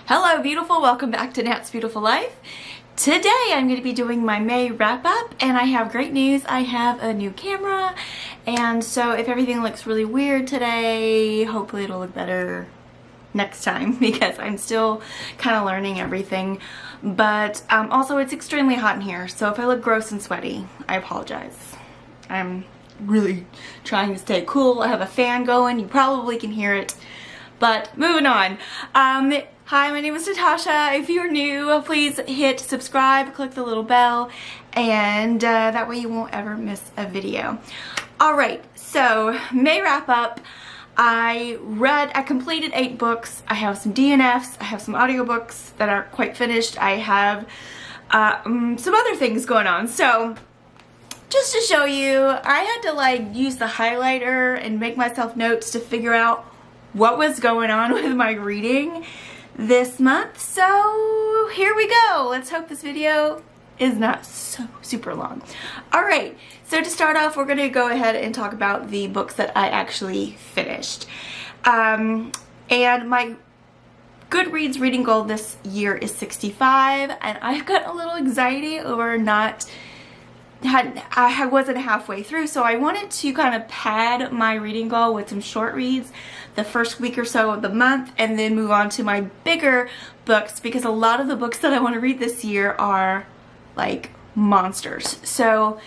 Hello beautiful, welcome back to Nat's Beautiful Life. Today I'm going to be doing my May wrap up and I have great news. I have a new camera, and so if everything looks really weird today, hopefully it'll look better next time because I'm still kind of learning everything. But also it's extremely hot in here, so if I look gross and sweaty, I apologize. I'm really trying to stay cool. I have a fan going, you probably can hear it. But moving on. Hi, my name is Natasha. If you're new, please hit subscribe, click the little bell, and that way you won't ever miss a video. Alright, so May wrap up. I completed 8 books. I have some DNFs. I have some audiobooks that aren't quite finished. I have some other things going on. So just to show you, I had to use the highlighter and make myself notes to figure out what was going on with my reading this month. So here we go. Let's hope this video is not so super long. Alright, so to start off, we're going to go ahead and talk about the books that I actually finished. And my Goodreads reading goal this year is 65, and I've got a little anxiety over I wasn't halfway through, so I wanted to kind of pad my reading goal with some short reads the first week or so of the month and then move on to my bigger books, because a lot of the books that I want to read this year are like monsters. So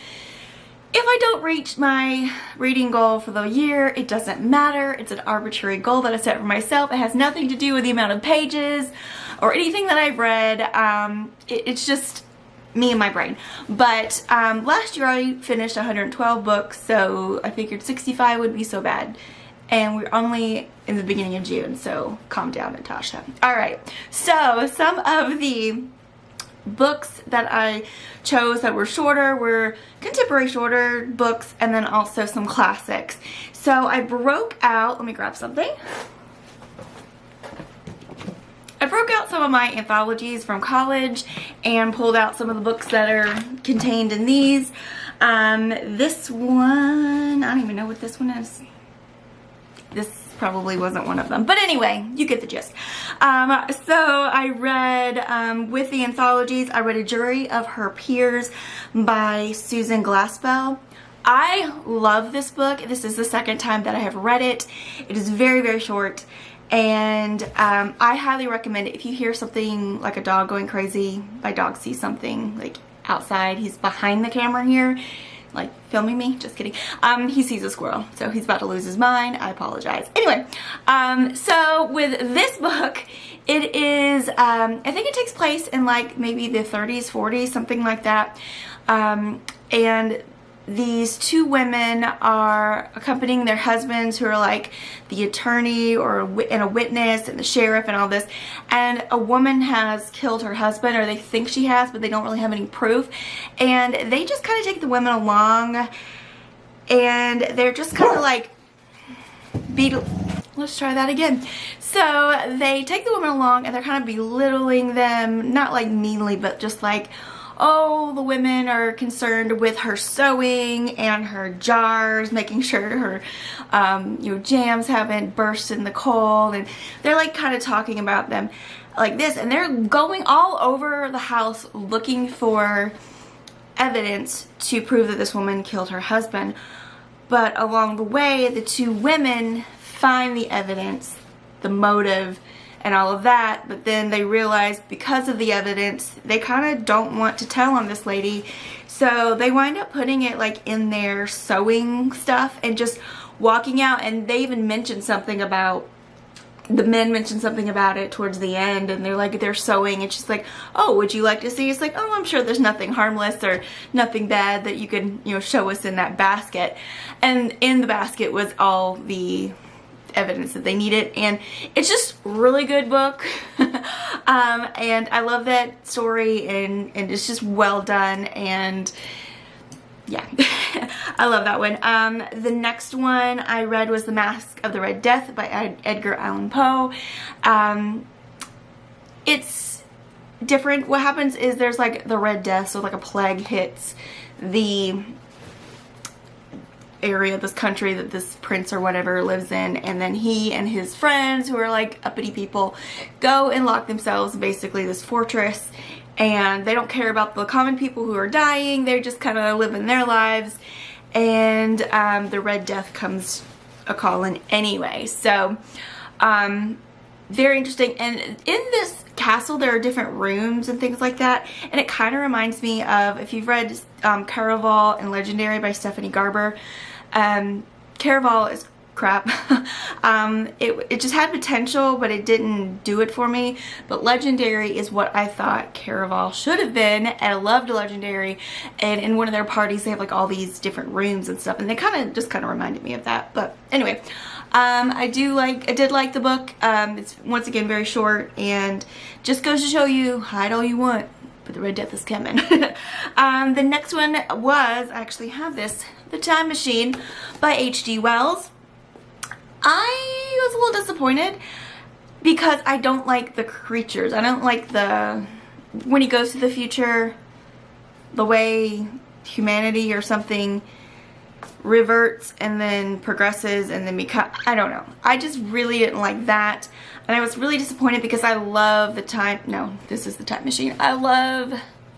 if I don't reach my reading goal for the year, it doesn't matter. It's an arbitrary goal that I set for myself. It has nothing to do with the amount of pages or anything that I've read. It's just me and my brain. But last year I finished 112 books, so I figured 65 would be so bad. And we're only in the beginning of June, so calm down, Natasha. Alright, so some of the books that I chose that were shorter were contemporary shorter books, and then also some classics. So I broke out, let me grab something. I broke out some of my anthologies from college and pulled out some of the books that are contained in these. This one, I don't even know what this one is. This probably wasn't one of them. But anyway, you get the gist. So I read, with the anthologies, I read A Jury of Her Peers by Susan Glaspell. I love this book. This is the second time that I have read it. It is very, very short. And I highly recommend it. If you hear something like a dog going crazy, my dog sees something like outside. He's behind the camera here, like filming me. Just kidding. He sees a squirrel, so he's about to lose his mind. I apologize. Anyway, so with this book, it is, I think it takes place in like maybe the 30s, 40s, something like that. And these two women are accompanying their husbands, who are like the attorney and a witness and the sheriff and all this, and a woman has killed her husband, or they think she has, but they don't really have any proof, and they just kind of take the women along, and they're just kind of like let's try that again. So they take the women along and they're kind of belittling them, not like meanly, but just like, oh, the women are concerned with her sewing and her jars, making sure her jams haven't burst in the cold, and they're like kind of talking about them like this, and they're going all over the house looking for evidence to prove that this woman killed her husband. But along the way, the two women find the evidence, the motive, and all of that, but then they realize because of the evidence, they kind of don't want to tell on this lady, so they wind up putting it like in their sewing stuff and just walking out. And they even mention something about, the men mention something about it towards the end, and they're like, they're sewing, and she's like, oh, would you like to see? It's like, oh, I'm sure there's nothing harmless or nothing bad that you can, show us in that basket. And in the basket was all the evidence that they needed, and it's just really good book. And I love that story, and it's just well done, and yeah. I love that one. The next one I read was The Mask of the Red Death by Edgar Allan Poe. It's different. What happens is there's like the Red Death, so like a plague hits the area, this country that this prince or whatever lives in, and then he and his friends, who are like uppity people, go and lock themselves in basically this fortress, and they don't care about the common people who are dying. They're just kind of living their lives, and the Red Death comes a-calling anyway. So very interesting. And in this castle there are different rooms and things like that, and it kind of reminds me of, if you've read Caraval and Legendary by Stephanie Garber. Caraval is crap. It just had potential, but it didn't do it for me. But Legendary is what I thought Caraval should have been, and I loved Legendary. And in one of their parties they have like all these different rooms and stuff, and they kind of reminded me of that. But anyway, I did like the book. It's once again very short, and just goes to show you, hide all you want, but the Red Death is coming. The next one was, I actually have this, The Time Machine by H.G. Wells. I was a little disappointed because I don't like the creatures. I don't like when he goes to the future, the way humanity or something reverts and then progresses and then I don't know. I just really didn't like that. And I was really disappointed because I love The Time Machine.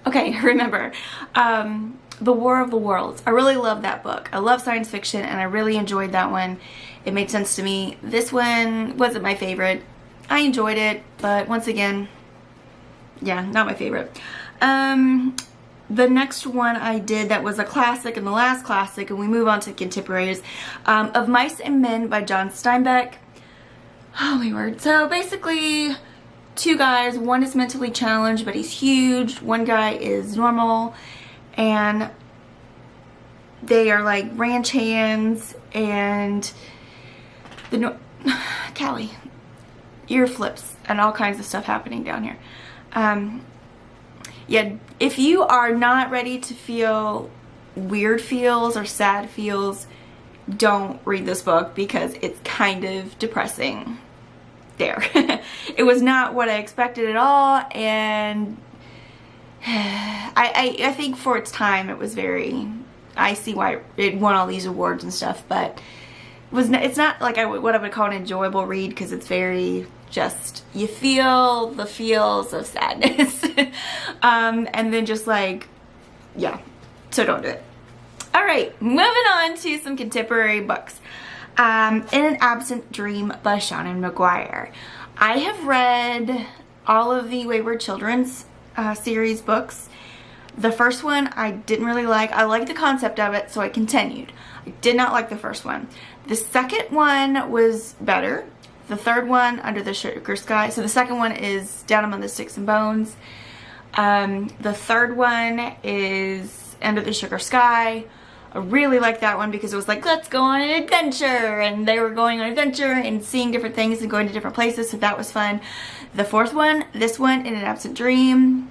Okay, remember. The War of the Worlds. I really love that book. I love science fiction, and I really enjoyed that one. It made sense to me. This one wasn't my favorite. I enjoyed it, but once again, yeah, not my favorite. The next one I did that was a classic and the last classic, and we move on to contemporaries, Of Mice and Men by John Steinbeck. Holy word. So basically, two guys, one is mentally challenged, but he's huge. One guy is normal, and they are like ranch hands, and Callie, ear flips and all kinds of stuff happening down here. Yeah, if you are not ready to feel weird feels or sad feels, don't read this book because it's kind of depressing. There. It was not what I expected at all, and I think for its time it was very, I see why it won all these awards and stuff, but it's not like what I would call an enjoyable read, because it's very just, you feel the feels of sadness. And then just like, yeah, so don't do it. Alright, moving on to some contemporary books. In an Absent Dream by Seanan McGuire. I have read all of the Wayward Children's series books. The first one I didn't really like. I liked the concept of it, so I continued. I did not like the first one. The second one was better. The third one, Under the Sugar Sky. So the second one is Down Among the Sticks and Bones. The third one is Under the Sugar Sky. I really liked that one because it was like, let's go on an adventure, and they were going on an adventure and seeing different things and going to different places, so that was fun. The fourth one, this one, In an Absent Dream,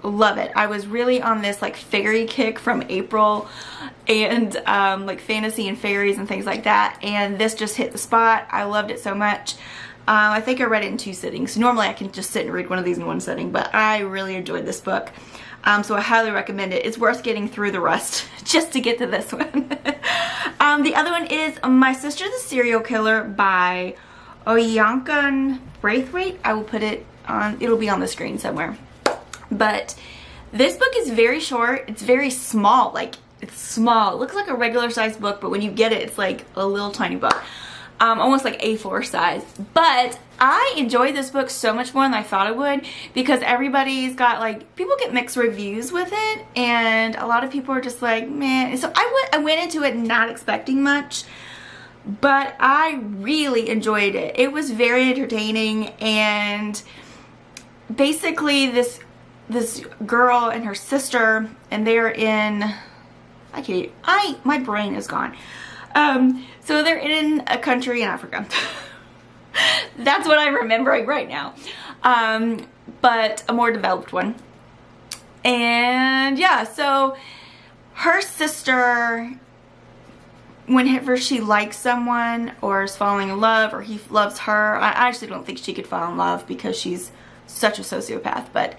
love it. I was really on this like fairy kick from April, and like fantasy and fairies and things like that, and this just hit the spot. I loved it so much. I think I read it in 2 sittings. Normally I can just sit and read one of these in 1 sitting, but I really enjoyed this book. So I highly recommend it. It's worth getting through the rest just to get to this one. The other one is My Sister the Serial Killer by Oyankan Braithwaite. I will put it on, it'll be on the screen somewhere. But this book is very short. It's very small. Like, it's small. It looks like a regular size book, but when you get it, it's like a little tiny book. Almost like A4 size. But I enjoyed this book so much more than I thought I would, because everybody's got like, people get mixed reviews with it, and a lot of people are just like, man. So I went into it not expecting much, but I really enjoyed it. It was very entertaining, and basically this girl and her sister, and they're in, my brain is gone. So they're in a country in Africa. That's what I'm remembering right now. But a more developed one. And yeah, so her sister, whenever she likes someone or is falling in love, or he loves her, I actually don't think she could fall in love because she's such a sociopath, but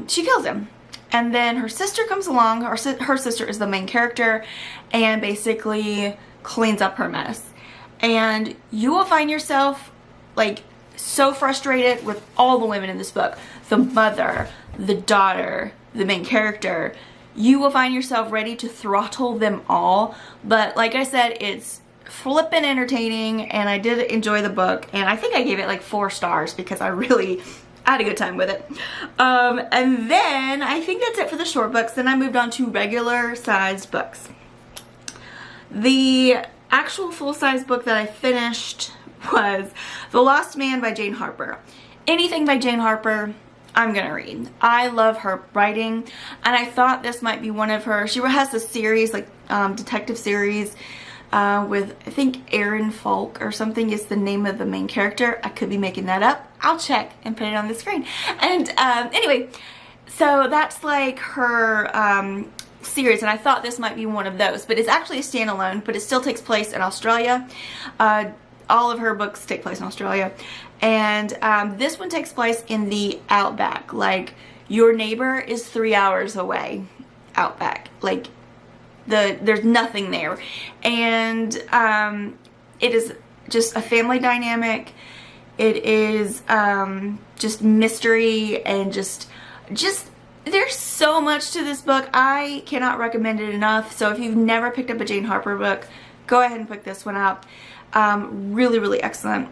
she kills him. And then her sister comes along. Her sister is the main character and basically cleans up her mess. And you will find yourself like so frustrated with all the women in this book. The mother, the daughter, the main character. You will find yourself ready to throttle them all. But like I said, it's flippin' entertaining, and I did enjoy the book, and I think I gave it like 4 stars because I had a good time with it. And then I think that's it for the short books. Then I moved on to regular sized books. The actual full-size book that I finished was The Lost Man by Jane Harper. Anything by Jane Harper, I'm gonna read. I love her writing, and I thought this might be one of her. She has a series, like detective series, with, I think, Aaron Falk or something is the name of the main character. I could be making that up. I'll check and put it on the screen. And anyway, so that's like her series, and I thought this might be one of those, but it's actually a standalone, but it still takes place in Australia. All of her books take place in Australia, and this one takes place in the outback. Like, your neighbor is 3 hours away, outback. Like, there's nothing there, and it is just a family dynamic. It is just mystery, and just there's so much to this book. I cannot recommend it enough. So if you've never picked up a Jane Harper book, go ahead and pick this one up. Really, really excellent.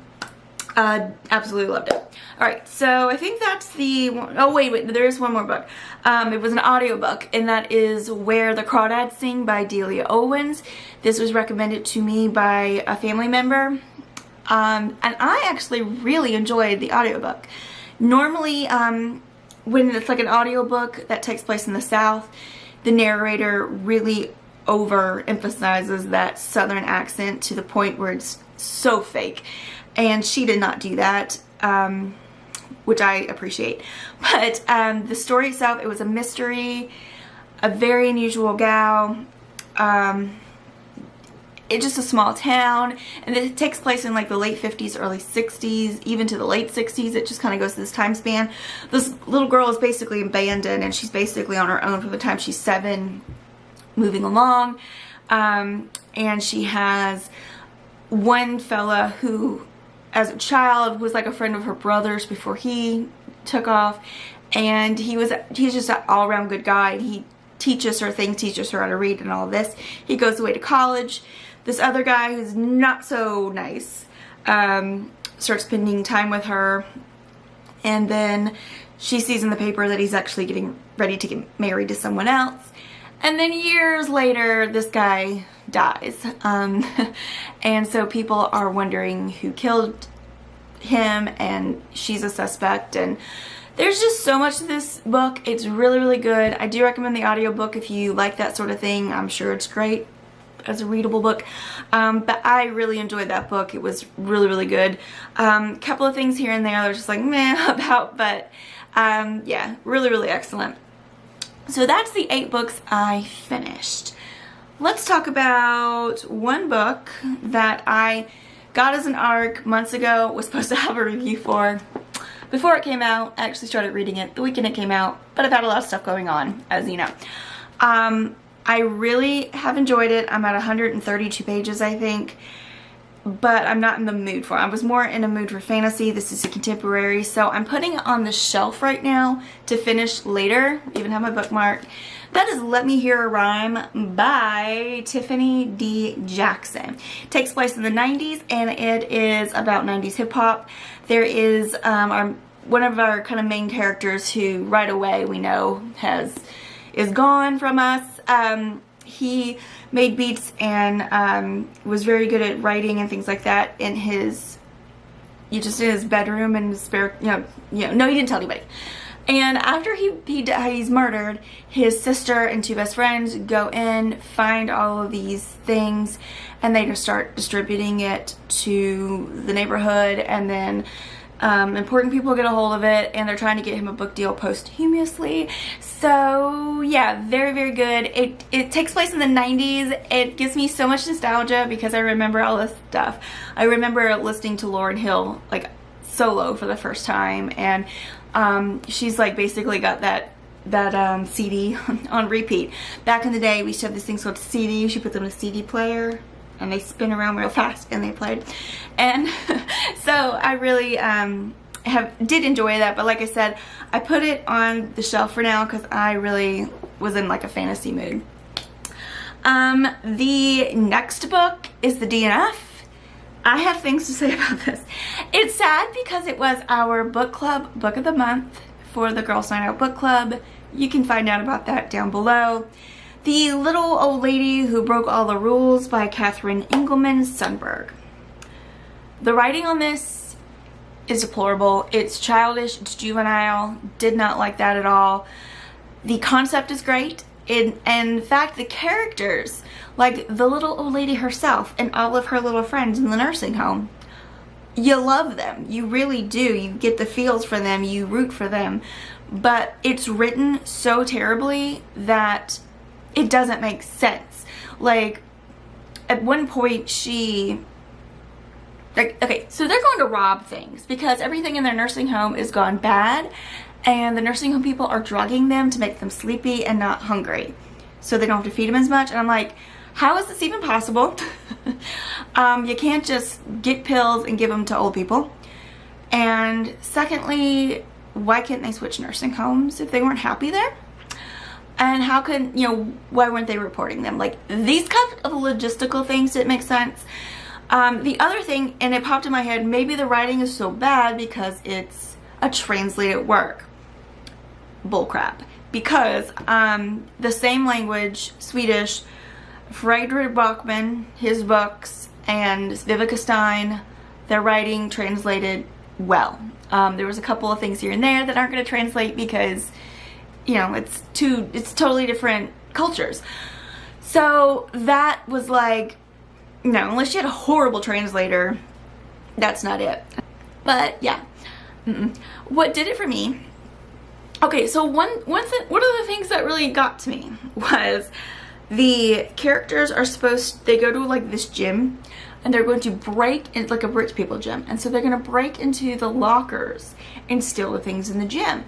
Absolutely loved it. Alright, so I think that's the one. Oh wait, there is one more book. It was an audiobook, and that is Where the Crawdads Sing by Delia Owens. This was recommended to me by a family member, and I actually really enjoyed the audiobook. Normally, when it's like an audiobook that takes place in the South, the narrator really overemphasizes that Southern accent to the point where it's so fake. And she did not do that, which I appreciate. But the story itself, it was a mystery, a very unusual gal. It's just a small town, and it takes place in like the late 50s, early 60s, even to the late 60s. It just kind of goes to this time span. This little girl is basically abandoned, and she's basically on her own from the time she's 7, moving along. And she has one fella who, as a child, was like a friend of her brother's before he took off, and he's just an all-around good guy, and he teaches her things, teaches her how to read and all this. He goes away to college. This other guy who's not so nice starts spending time with her, and then she sees in the paper that he's actually getting ready to get married to someone else. And then years later, this guy dies. And so people are wondering who killed him, and she's a suspect. And there's just so much to this book. It's really, really good. I do recommend the audiobook if you like that sort of thing. I'm sure it's great as a readable book. But I really enjoyed that book. It was really, really good. Couple of things here and there I was just like meh about, but yeah, really, really excellent. So that's the 8 books I finished. Let's talk about one book that I got as an ARC months ago, was supposed to have a review for. Before it came out, I actually started reading it the weekend it came out, but I've had a lot of stuff going on, as you know. I really have enjoyed it. I'm at 132 pages, I think, but I'm not in the mood for it. I was more in a mood for fantasy. This is a contemporary, so I'm putting it on the shelf right now to finish later. Even have my bookmark. That is Let Me Hear a Rhyme by Tiffany D. Jackson. It takes place in the 90s, and it is about 90s hip-hop. There is one of our kind of main characters who right away we know is gone from us. He made beats and was very good at writing and things like that in his bedroom and spare, no, he didn't tell anybody. And after he's murdered, his sister and 2 best friends go in, find all of these things, and they just start distributing it to the neighborhood, and then important people get a hold of it, and they're trying to get him a book deal posthumously. So yeah, very, very good. It takes place in the 90s. It gives me so much nostalgia because I remember all this stuff. I remember listening to Lauryn Hill like solo for the first time, and she's like basically got that CD on repeat. Back in the day, we used to have this thing called CDs. You put them in a CD player and they spin around real fast and they played. And so I really did enjoy that, but like I said, I put it on the shelf for now because I really was in like a fantasy mood. The next book is the DNF. I have things to say about this. It's sad because it was our book club book of the month for the Girls Night Out Book Club. You can find out about that down below. The Little Old Lady Who Broke All the Rules by Catherine Engelman Sundberg. The writing on this is deplorable. It's childish, it's juvenile, did not like that at all. The concept is great. In fact, the characters, like the little old lady herself and all of her little friends in the nursing home, you love them. You really do. You get the feels for them. You root for them. But it's written so terribly that it doesn't make sense. Like, at one point okay, so they're going to rob things because everything in their nursing home is gone bad. And the nursing home people are drugging them to make them sleepy and not hungry, so they don't have to feed them as much. And I'm like, how is this even possible? You can't just get pills and give them to old people. And secondly, why can't they switch nursing homes if they weren't happy there? And how could, why weren't they reporting them? Like, these kind of logistical things didn't make sense. The other thing, and it popped in my head, maybe the writing is so bad because it's a translated work. Bullcrap. Because the same language, Swedish, Fredrik Backman, his books, and Vivica Stein, their writing translated well. There was a couple of things here and there that aren't going to translate because, it's totally different cultures. So that was like, no, unless you had a horrible translator, that's not it. But yeah. What did it for me? Okay, so one of the things that really got to me was the characters are they go to like this gym and they're going to break in, like a rich people gym, and so they're going to break into the lockers and steal the things in the gym.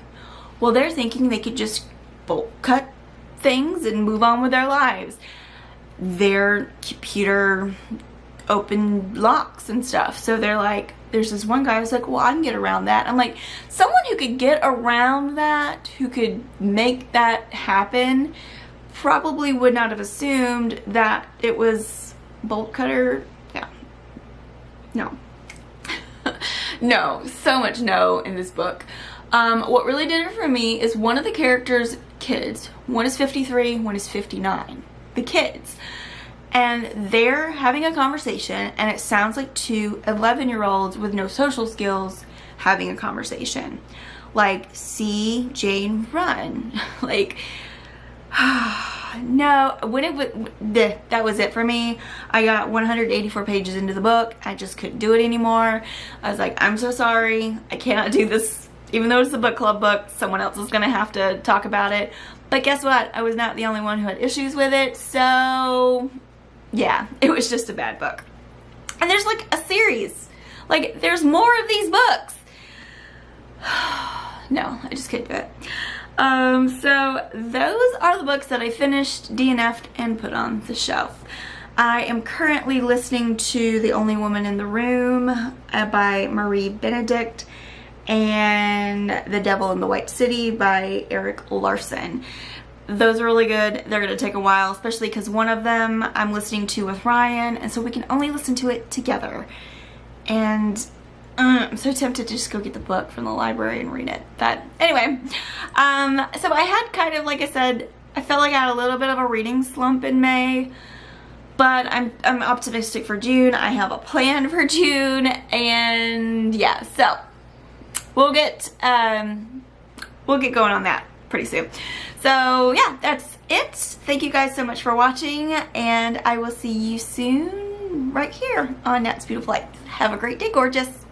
Well, they're thinking they could just bolt cut things and move on with their lives. Their computer open locks and stuff, so they're like, there's this one guy who's like, well, I can get around that. I'm like, someone who could get around that, who could make that happen, probably would not have assumed that it was bolt cutter. Yeah. No. No. So much no in this book. What really did it for me is one of the characters' kids. One is 53, one is 59. The kids. And they're having a conversation, and it sounds like two 11-year-olds with no social skills having a conversation. Like, see Jane run. Like, no, that was it for me. I got 184 pages into the book. I just couldn't do it anymore. I was like, I'm so sorry. I cannot do this. Even though it's a book club book, someone else is going to have to talk about it. But guess what? I was not the only one who had issues with it. So yeah, it was just a bad book. And there's like a series. Like, there's more of these books. No, I just couldn't do it. So those are the books that I finished, DNF'd, and put on the shelf. I am currently listening to The Only Woman in the Room by Marie Benedict, and The Devil in the White City by Eric Larson. Those are really good. They're going to take a while, especially because one of them I'm listening to with Ryan, and so we can only listen to it together. And I'm so tempted to just go get the book from the library and read it. But anyway, so I had kind of, like I said, I felt like I had a little bit of a reading slump in May, but I'm optimistic for June. I have a plan for June, and yeah, so we'll get going on that pretty soon. So yeah, that's it. Thank you guys so much for watching, and I will see you soon right here on Nat's Beautiful Life. Have a great day, gorgeous.